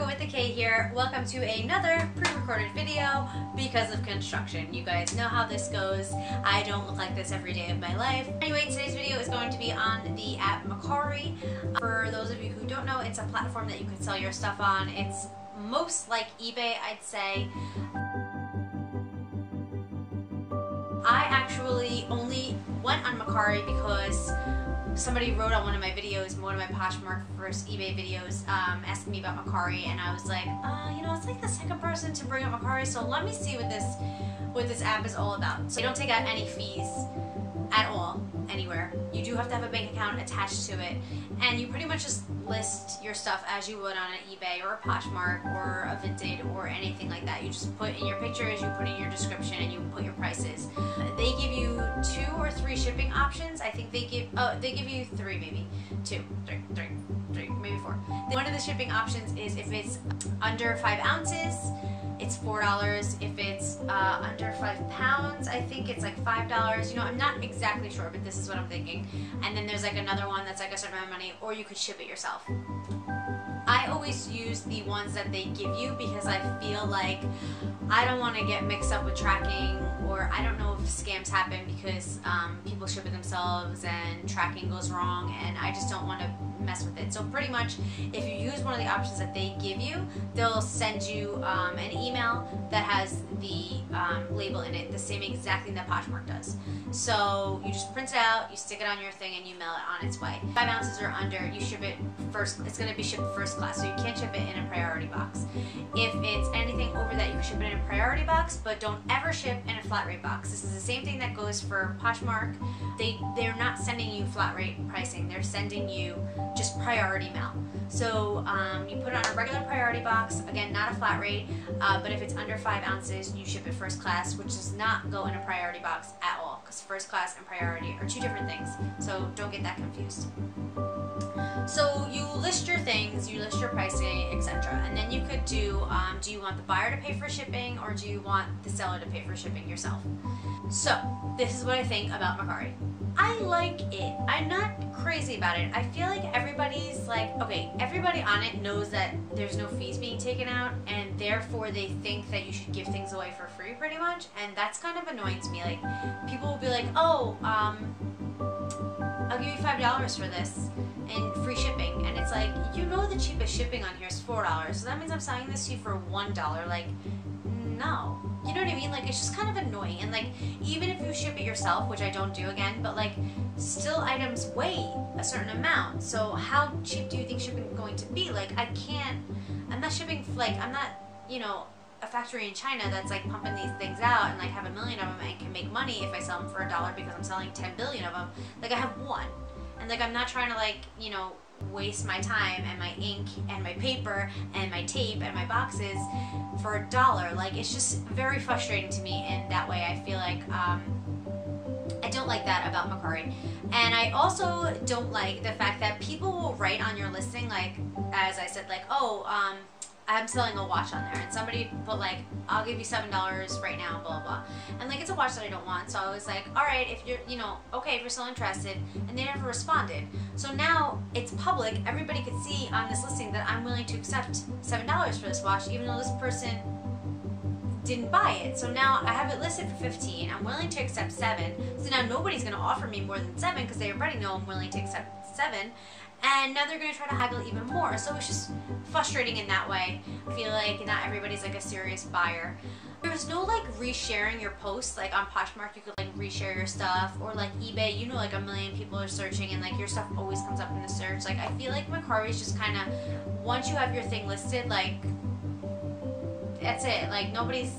Rebecca with the K here. Welcome to another pre-recorded video because of construction. You guys know how this goes. I don't look like this every day of my life. Anyway, today's video is going to be on the app Mercari. For those of you who don't know, it's a platform that you can sell your stuff on. It's most like eBay, I'd say. I actually only went on Mercari because somebody wrote on one of my videos, one of my Poshmark first eBay videos, asking me about Mercari, and I was like, you know, it's like the second person to bring up Mercari, so let me see what this app is all about. So they don't take out any fees at all anywhere. You do have to have a bank account attached to it, and you pretty much just list your stuff as you would on an eBay or a Poshmark or a Vinted or anything like that. You just put in your pictures, you put in your description, and you put your prices. They give you 2 or 3 shipping options. I think they give you 3, maybe 2, 3, maybe 4. One of the shipping options is if it's under 5 ounces, it's $4. If it's under 5 pounds, I think it's like $5. You know, I'm not exactly sure, but this is what I'm thinking. And then there's like another one that's like a certain amount of money, or you could ship it yourself. I always use the ones that they give you because I feel like I don't want to get mixed up with tracking, or I don't know if scams happen because people ship it themselves and tracking goes wrong, and I just don't want to mess with it. So pretty much if you use one of the options that they give you, they'll send you an email that has the label in it, the same exact thing that Poshmark does. So you just print it out, you stick it on your thing, and you mail it on its way. 5 ounces or under, you ship it first. It's going to be shipped first class, so you can't ship it in a priority box. If it's anything over that, you can ship it in a priority box, but don't ever ship in a flat rate box. This is the same thing that goes for Poshmark. They're not sending you flat rate pricing. They're sending you just priority mail. So you put it on a regular priority box, again, not a flat rate, but if it's under 5 ounces, you ship it first class, which does not go in a priority box at all, because first class and priority are 2 different things, so don't get that confused. So you list your things, you list your pricing, etc. And then you could do you want the buyer to pay for shipping, or do you want the seller to pay for shipping yourself? So this is what I think about Mercari. I like it. I'm not crazy about it. I feel like everybody's like, okay, everybody on it knows that there's no fees being taken out, and therefore they think that you should give things away for free pretty much, and that's kind of annoying to me. Like, people will be like, oh, I'll give you $5 for this and free shipping, and it's like, you know, the cheapest shipping on here is $4, so that means I'm selling this to you for $1. Like, no. You know what I mean? Like, it's just kind of annoying. And like, even if you ship it yourself, which I don't do again, but like, still items weigh a certain amount. So how cheap do you think shipping is going to be? Like, I'm not shipping, like, I'm not, you know, a factory in China that's like pumping these things out and like have 1 million of them and can make money if I sell them for $1 because I'm selling 10 billion of them. Like, I have 1. And like, I'm not trying to, like, you know, waste my time and my ink and my paper and my tape and my boxes for $1. Like, it's just very frustrating to me in that way. I feel like I don't like that about Mercari. And I also don't like the fact that people will write on your listing, like, as I said, like, oh, I'm selling a watch on there, and somebody put like, I'll give you $7 right now, blah blah, and like, it's a watch that I don't want. So I was like, all right, if you're, you know, okay, if you're still interested, and they never responded. So now it's public, everybody could see on this listing that I'm willing to accept $7 for this watch, even though this person didn't buy it. So now I have it listed for 15, I'm willing to accept 7, so now nobody's going to offer me more than 7 because they already know I'm willing to accept 7. And now they're going to try to haggle even more. So it's just frustrating in that way. I feel like not everybody's like a serious buyer. There's no like resharing your posts. Like on Poshmark, you could like reshare your stuff, or like eBay, you know, like 1 million people are searching and like your stuff always comes up in the search. Like, I feel like Mercari is just kind of, once you have your thing listed, like, that's it. Like, nobody's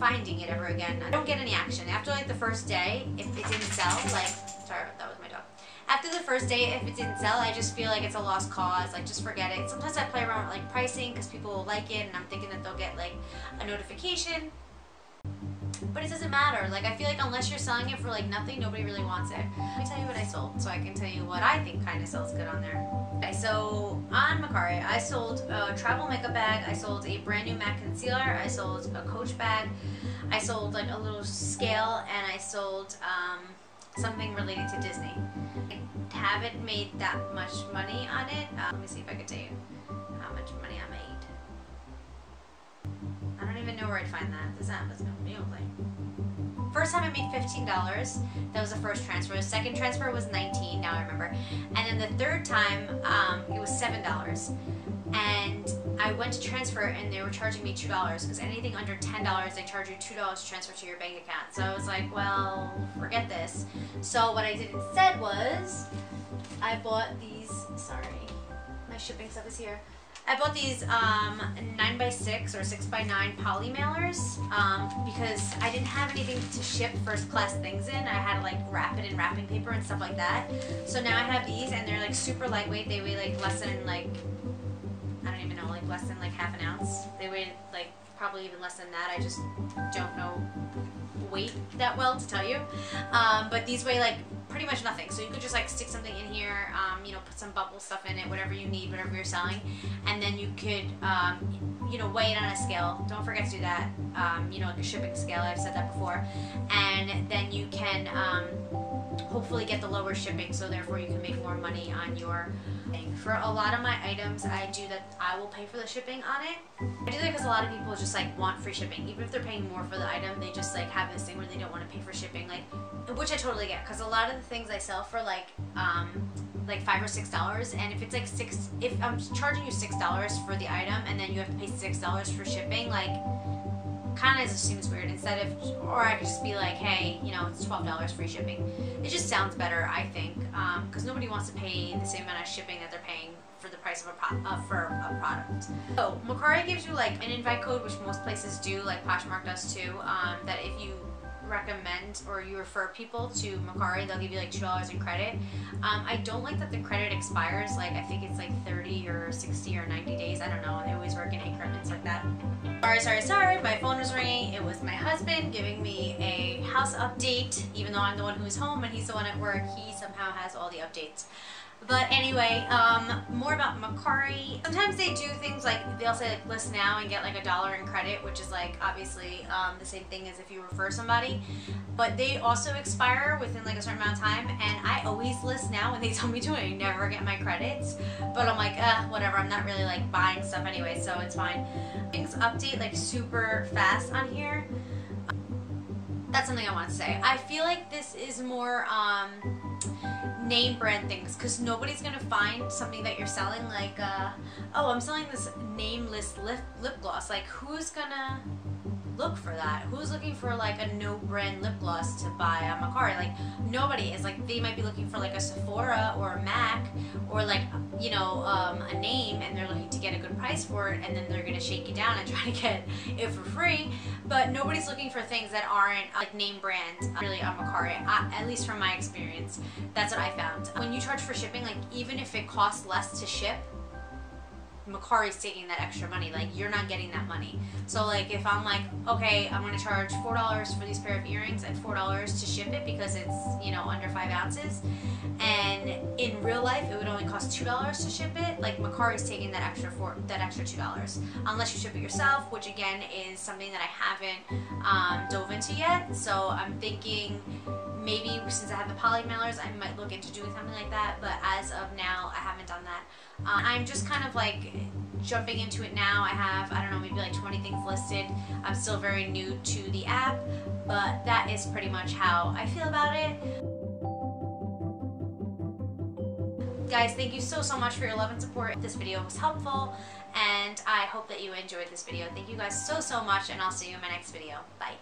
finding it ever again. I don't get any action. After like the first day, if it didn't sell, like, sorry, that was my dog. After the first day, if it didn't sell, I just feel like it's a lost cause. Like, just forget it. Sometimes I play around with like pricing because people will like it, and I'm thinking that they'll get like a notification. But it doesn't matter. Like, I feel like unless you're selling it for like nothing, nobody really wants it. Let me tell you what I sold, so I can tell you what I think kind of sells good on there. Okay, so on Mercari, I sold a travel makeup bag, I sold a brand new MAC concealer, I sold a Coach bag, I sold like a little scale, and I sold something related to Disney. I haven't made that much money on it. Let me see if I can tell you how much money I made. I don't even know where I'd find that. This app is going to be open. First time I made $15. That was the first transfer. The second transfer was $19. Now I remember. And then the third time, it was $7. And I went to transfer and they were charging me $2 because anything under $10 they charge you $2 to transfer to your bank account. So I was like, well, forget this. So what I did instead was I bought these. Sorry, my shipping stuff is here. I bought these 9x6 or 6x9 poly mailers because I didn't have anything to ship first class things in. I had to like wrap it in wrapping paper and stuff like that. So now I have these and they're like super lightweight. They weigh like less than like, I don't even know, like less than like half an ounce. They weigh like probably even less than that. I just don't know weight that well to tell you. But these weigh like pretty much nothing. So you could just like stick something in here, you know, put some bubble stuff in it, whatever you need, whatever you're selling. And then you could, you know, weigh it on a scale. Don't forget to do that. You know, like a shipping scale. I've said that before. And then you can hopefully get the lower shipping, so therefore you can make more money on your thing. For a lot of my items, I do that. I will pay for the shipping on it. I do that because a lot of people just like want free shipping. Even if they're paying more for the item, they just like have this thing where they don't want to pay for shipping, like, which I totally get, because a lot of the things I sell for like $5 or $6, and if it's like if I'm charging you $6 for the item and then you have to pay $6 for shipping, like, kind of just seems weird. Instead of, or I could just be like, hey, you know, it's $12 free shipping. It just sounds better, I think, because nobody wants to pay the same amount of shipping that they're paying for the price of for a product. So Mercari gives you like an invite code, which most places do, like Poshmark does too, that if you recommend or you refer people to Mercari, they'll give you like $2 in credit. I don't like that the credit expires, like I think it's like 30 or 60 or 90 days, I don't know, they always work in increments like that. Sorry, my phone was ringing. It was my husband giving me a house update, even though I'm the one who's home and he's the one at work. He somehow has all the updates. But anyway, more about Mercari. Sometimes they do things like, they'll say like list now and get like $1 in credit, which is like obviously the same thing as if you refer somebody. But they also expire within like a certain amount of time, and I always list now when they tell me to, and I never get my credits. But I'm like, whatever, I'm not really like buying stuff anyway, so it's fine. Things update like super fast on here. That's something I want to say. I feel like this is more name brand things, because nobody's gonna find something that you're selling like oh, I'm selling this nameless lip gloss. Like, who's gonna look for that? Who's looking for like a no brand lip gloss to buy on Mercari? Like, nobody is. Like, they might be looking for like a Sephora or a MAC or like, you know, a name, and they're looking to get a good price for it, and then they're gonna shake you down and try to get it for free. But nobody's looking for things that aren't like name brand really on Mercari, at least from my experience. That's what I found. When you charge for shipping, like even if it costs less to ship, Mercari's taking that extra money. Like, you're not getting that money. So like if I'm like, okay, I'm gonna charge $4 for these pair of earrings and $4 to ship it because it's, you know, under 5 ounces, and in real life it would only cost $2 to ship it, like Mercari's taking that extra $2, unless you ship it yourself, which again is something that I haven't dove into yet. So I'm thinking maybe since I have the poly mailers, I might look into doing something like that, but as of now I haven't done that. I'm just kind of like jumping into it now. I have, I don't know, maybe like 20 things listed. I'm still very new to the app, but that is pretty much how I feel about it. Guys, thank you so much for your love and support. This video was helpful, and I hope that you enjoyed this video. Thank you guys so much, and I'll see you in my next video. Bye.